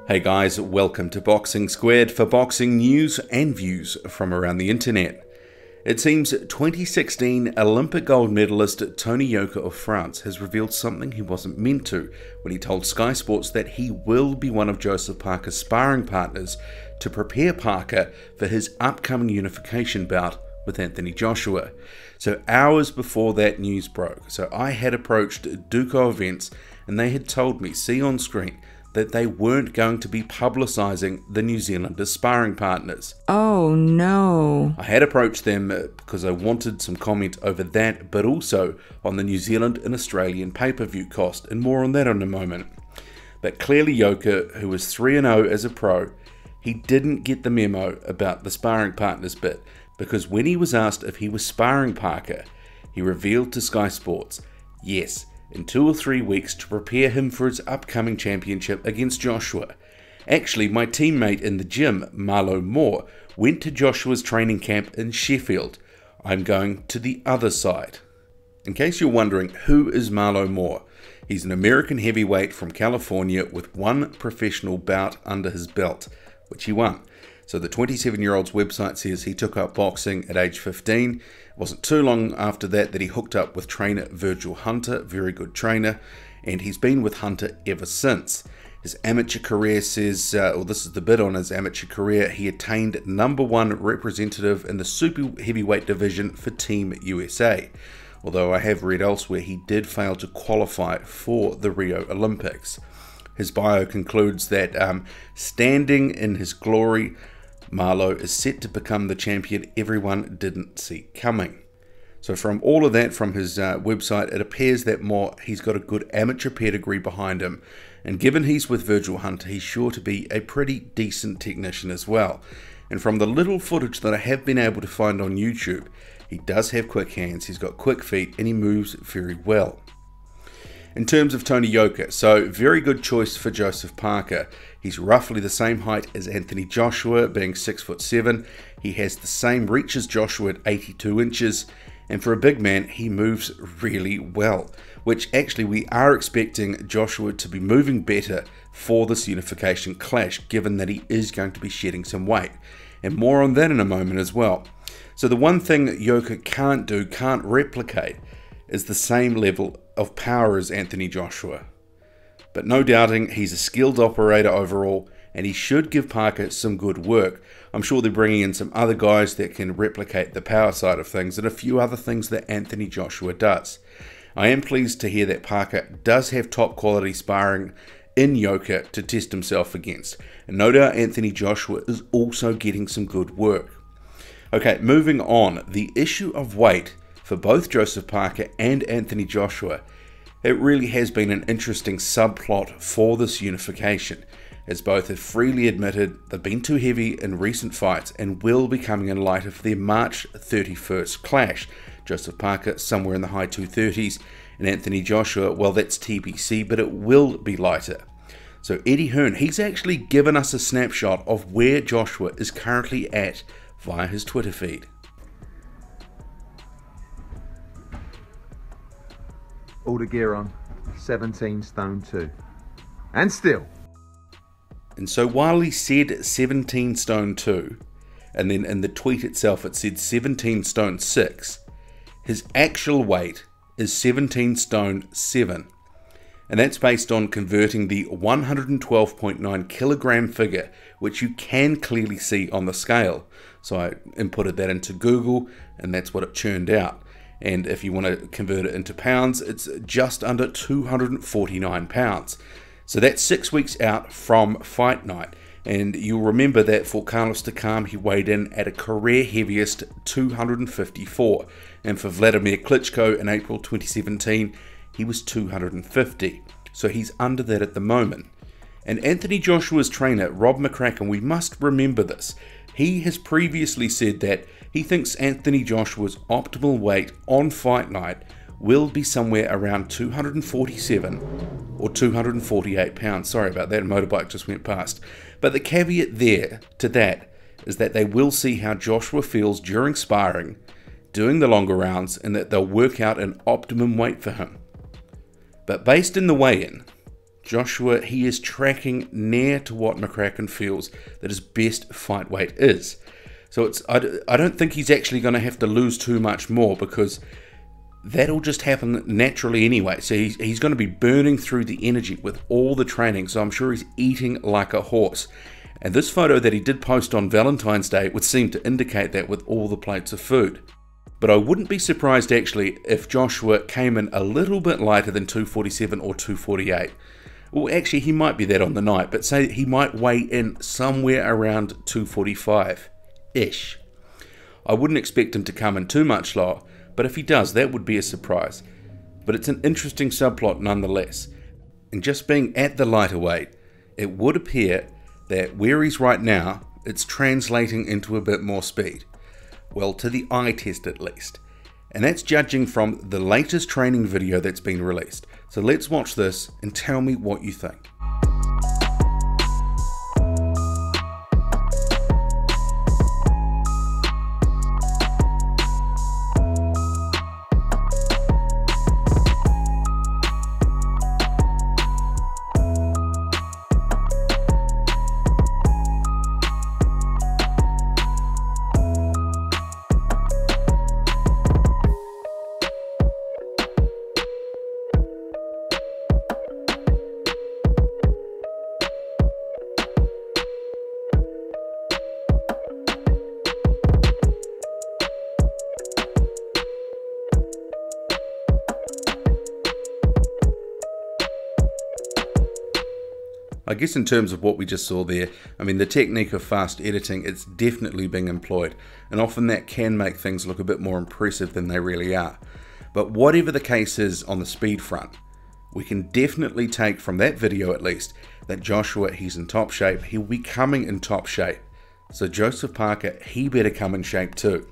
Hey guys, welcome to Boxing Squared for boxing news and views from around the internet. It seems 2016 Olympic gold medalist Tony Yoka of France has revealed something he wasn't meant to when he told Sky Sports that he will be one of Joseph Parker's sparring partners to prepare Parker for his upcoming unification bout with Anthony Joshua. So hours before that news broke, I had approached Duco Events and they had told me, see on screen, that they weren't going to be publicising the New Zealanders sparring partners. Oh no. I had approached them because I wanted some comment over that, but also on the New Zealand and Australian pay-per-view cost, and more on that in a moment. But clearly Yoka, who was 3-0 as a pro, he didn't get the memo about the sparring partners bit, because when he was asked if he was sparring Parker, he revealed to Sky Sports, yes, in 2 or 3 weeks to prepare him for his upcoming championship against Joshua. Actually, my teammate in the gym, Marlo Moore, went to Joshua's training camp in Sheffield. I'm going to the other side. In case you're wondering, who is Marlo Moore? He's an American heavyweight from California with one professional bout under his belt, which he won. So the 27-year-old's website says he took up boxing at age 15. It wasn't too long after that he hooked up with trainer Virgil Hunter, very good trainer, and he's been with Hunter ever since. His amateur career says, this is the bit on his amateur career, he attained #1 representative in the super heavyweight division for Team USA. Although I have read elsewhere he did fail to qualify for the Rio Olympics. His bio concludes that standing in his glory, Marlo is set to become the champion everyone didn't see coming. So from all of that from his website, it appears that he's got a good amateur pedigree behind him. And given he's with Virgil Hunter, he's sure to be a pretty decent technician as well. And from the little footage that I have been able to find on YouTube, he does have quick hands, he's got quick feet, and he moves very well. In terms of Tony Yoka, so very good choice for Joseph Parker. He's roughly the same height as Anthony Joshua, being 6'7". He has the same reach as Joshua at 82 inches, and for a big man, he moves really well, which actually we are expecting Joshua to be moving better for this unification clash, given that he is going to be shedding some weight, and more on that in a moment as well. So the one thing Yoka can't replicate, is the same level of power as Anthony Joshua. But no doubting, he's a skilled operator overall, and he should give Parker some good work. I'm sure they're bringing in some other guys that can replicate the power side of things and a few other things that Anthony Joshua does. I am pleased to hear that Parker does have top quality sparring in Yoka to test himself against. And no doubt Anthony Joshua is also getting some good work. Okay, moving on. The issue of weight for both Joseph Parker and Anthony Joshua, it really has been an interesting subplot for this unification, as both have freely admitted they've been too heavy in recent fights and will be coming in lighter for their March 31st clash. Joseph Parker somewhere in the high 230s, and Anthony Joshua, well, that's TBC, but it will be lighter. So Eddie Hearn, he's actually given us a snapshot of where Joshua is currently at via his Twitter feed. All the gear on, 17 stone 2. And still. And so while he said 17 stone 2, and then in the tweet itself it said 17 stone 6, his actual weight is 17 stone 7. And that's based on converting the 112.9 kilogram figure, which you can clearly see on the scale. So I inputted that into Google, and that's what it churned out. And if you want to convert it into pounds, it's just under 249 pounds. So that's 6 weeks out from fight night. And you'll remember that for Carlos Takam, he weighed in at a career heaviest 254. And for Vladimir Klitschko in April 2017, he was 250. So he's under that at the moment. And Anthony Joshua's trainer, Rob McCracken, we must remember this. He has previously said that he thinks Anthony Joshua's optimal weight on fight night will be somewhere around 247 or 248 pounds. Sorry about that, a motorbike just went past. But the caveat there to that is that they will see how Joshua feels during sparring, doing the longer rounds, and that they'll work out an optimum weight for him. But based in the weigh-in, Joshua, he is tracking near to what McCracken feels that his best fight weight is. So I don't think he's actually going to have to lose too much more, because that'll just happen naturally anyway. So he's going to be burning through the energy with all the training, so I'm sure he's eating like a horse. And this photo that he did post on Valentine's Day would seem to indicate that with all the plates of food. But I wouldn't be surprised actually if Joshua came in a little bit lighter than 247 or 248. Well, actually he might be that on the night, but say he might weigh in somewhere around 245-ish. I wouldn't expect him to come in too much lower, but if he does, that would be a surprise. But it's an interesting subplot nonetheless. And just being at the lighter weight, it would appear that where he's right now, it's translating into a bit more speed. Well, to the eye test at least. And that's judging from the latest training video that's been released. So let's watch this and tell me what you think. I guess in terms of what we just saw there, I mean, the technique of fast editing, it's definitely being employed, and often that can make things look a bit more impressive than they really are. But whatever the case is on the speed front, we can definitely take from that video at least that Joshua, he's in top shape. He'll be coming in top shape. So Joseph Parker, he better come in shape too.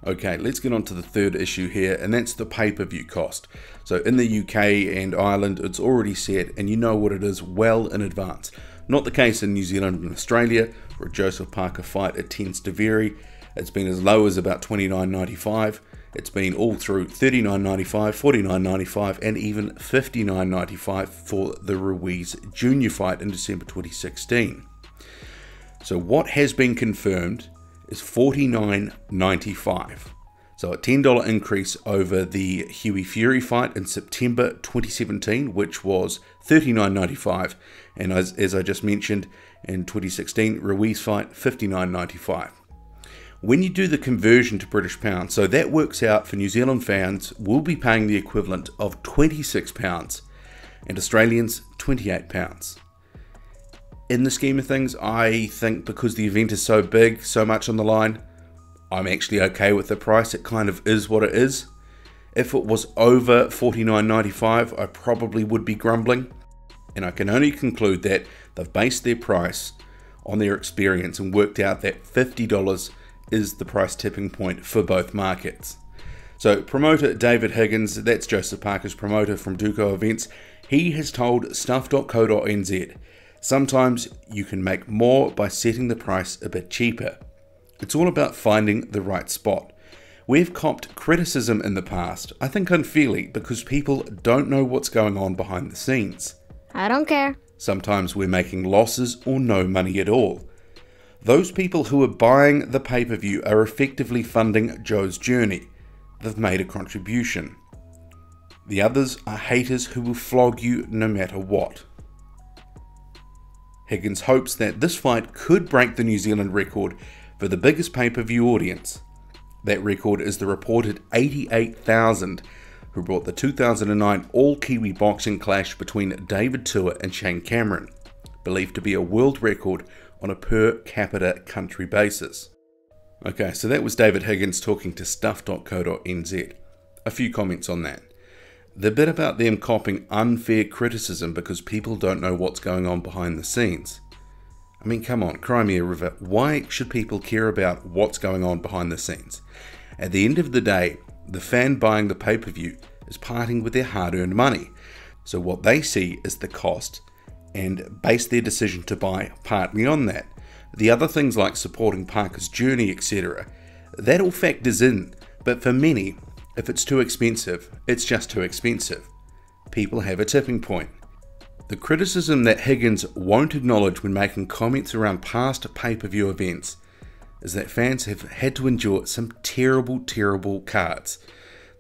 Okay, let's get on to the third issue here, and that's the pay-per-view cost. So in the UK and Ireland, it's already set, and you know what it is well in advance. Not the case in New Zealand and Australia, where a Joseph Parker fight, it tends to vary. It's been as low as about $29.95. It's been all through $39.95, $49.95, and even $59.95 for the Ruiz Jr. fight in December 2016. So what has been confirmed is $49.95. So a $10 increase over the Hughie Fury fight in September 2017, which was $39.95. And as I just mentioned, in 2016, Ruiz fight, $59.95. When you do the conversion to British pounds, so that works out for New Zealand fans, will be paying the equivalent of £26, and Australians, £28. In the scheme of things, I think because the event is so big, so much on the line, I'm actually okay with the price. It kind of is what it is. If it was over $49.95, I probably would be grumbling. And I can only conclude that they've based their price on their experience and worked out that $50 is the price tipping point for both markets. So promoter David Higgins, that's Joseph Parker's promoter from Duco Events, he has told stuff.co.nz, sometimes you can make more by setting the price a bit cheaper. It's all about finding the right spot. We've copped criticism in the past, I think unfairly, because people don't know what's going on behind the scenes. I don't care. Sometimes we're making losses or no money at all. Those people who are buying the pay-per-view are effectively funding Joe's journey. They've made a contribution. The others are haters who will flog you no matter what. Higgins hopes that this fight could break the New Zealand record for the biggest pay-per-view audience. That record is the reported 88,000 who brought the 2009 all-Kiwi boxing clash between David Tua and Shane Cameron, believed to be a world record on a per capita country basis. Okay, so that was David Higgins talking to stuff.co.nz. A few comments on that. The bit about them copping unfair criticism because people don't know what's going on behind the scenes. I mean, come on, Crimea River, why should people care about what's going on behind the scenes? At the end of the day, the fan buying the pay-per-view is parting with their hard-earned money. So what they see is the cost and base their decision to buy partly on that. The other things like supporting Parker's journey, etc., that all factors in, but for many, if it's too expensive, it's just too expensive. People have a tipping point. The criticism that Higgins won't acknowledge when making comments around past pay-per-view events is that fans have had to endure some terrible, terrible cards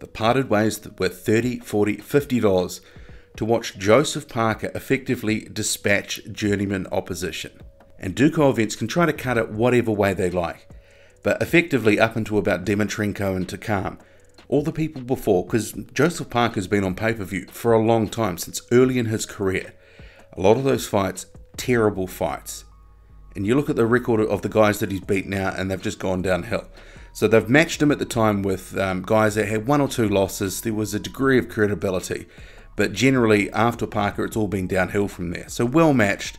that parted ways with $30, $40, $50 to watch Joseph Parker effectively dispatch journeyman opposition. And Duco events can try to cut it whatever way they like, but effectively up until about Demetrenko and Takam, all the people before, because Joseph Parker's been on pay-per-view for a long time, since early in his career. A lot of those fights, terrible fights. And you look at the record of the guys that he's beat now, and they've just gone downhill. So they've matched him at the time with guys that had 1 or 2 losses. There was a degree of credibility, but generally after Parker, it's all been downhill from there. So well matched,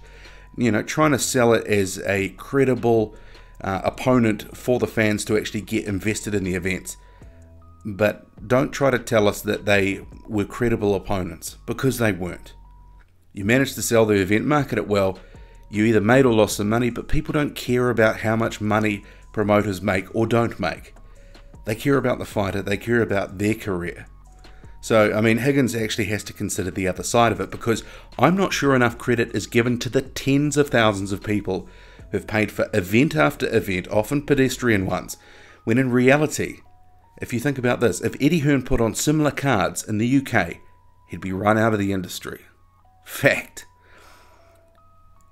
you know, trying to sell it as a credible opponent for the fans to actually get invested in the events. But don't try to tell us that they were credible opponents, because they weren't. You managed to sell the event, market it well. You either made or lost some money, but people don't care about how much money promoters make or don't make. They care about the fighter, they care about their career. So, I mean, Higgins actually has to consider the other side of it, because I'm not sure enough credit is given to the tens of thousands of people who've paid for event after event, often pedestrian ones, when in reality, if you think about this, if Eddie Hearn put on similar cards in the UK, he'd be run out of the industry. Fact.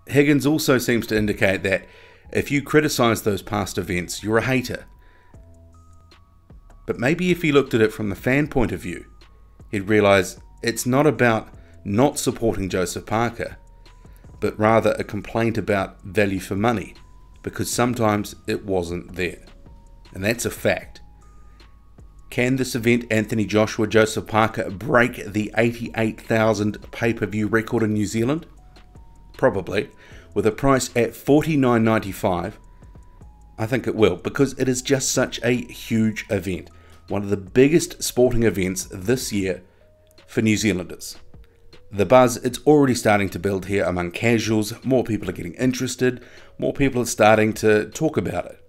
Higgins also seems to indicate that if you criticise those past events, you're a hater. But maybe if he looked at it from the fan point of view, he'd realise it's not about not supporting Joseph Parker, but rather a complaint about value for money, because sometimes it wasn't there. And that's a fact. Can this event, Anthony Joshua, Joseph Parker, break the 88,000 pay-per-view record in New Zealand? Probably. With a price at $49.95, I think it will, because it is just such a huge event. One of the biggest sporting events this year for New Zealanders. The buzz, it's already starting to build here among casuals. More people are getting interested. More people are starting to talk about it.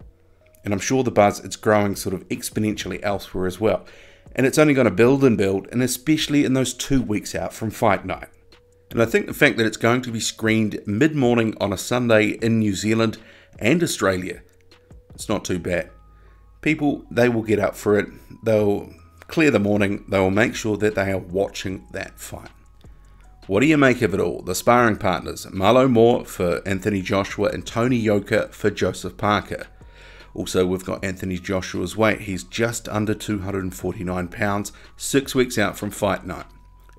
And I'm sure the buzz, it's growing sort of exponentially elsewhere as well. And it's only going to build and build, and especially in those 2 weeks out from fight night. And I think the fact that it's going to be screened mid-morning on a Sunday in New Zealand and Australia, it's not too bad. People, they will get up for it. They'll clear the morning. They will make sure that they are watching that fight. What do you make of it all? The sparring partners, Marlo Moore for Anthony Joshua and Tony Yoka for Joseph Parker. Also, we've got Anthony Joshua's weight. He's just under 249 pounds, 6 weeks out from fight night.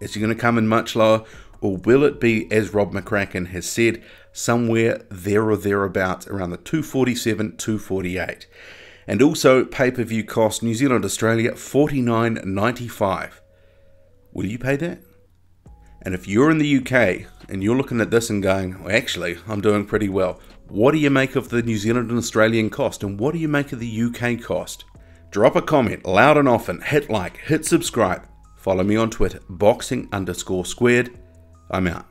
Is he going to come in much lower, or will it be, as Rob McCracken has said, somewhere there or thereabouts around the 247, 248? And also, pay-per-view cost New Zealand, Australia, $49.95. Will you pay that? And if you're in the UK and you're looking at this and going, well, actually, I'm doing pretty well, what do you make of the New Zealand and Australian cost? And what do you make of the UK cost? Drop a comment loud and often, hit like, hit subscribe. Follow me on Twitter, boxing_squared. I'm out.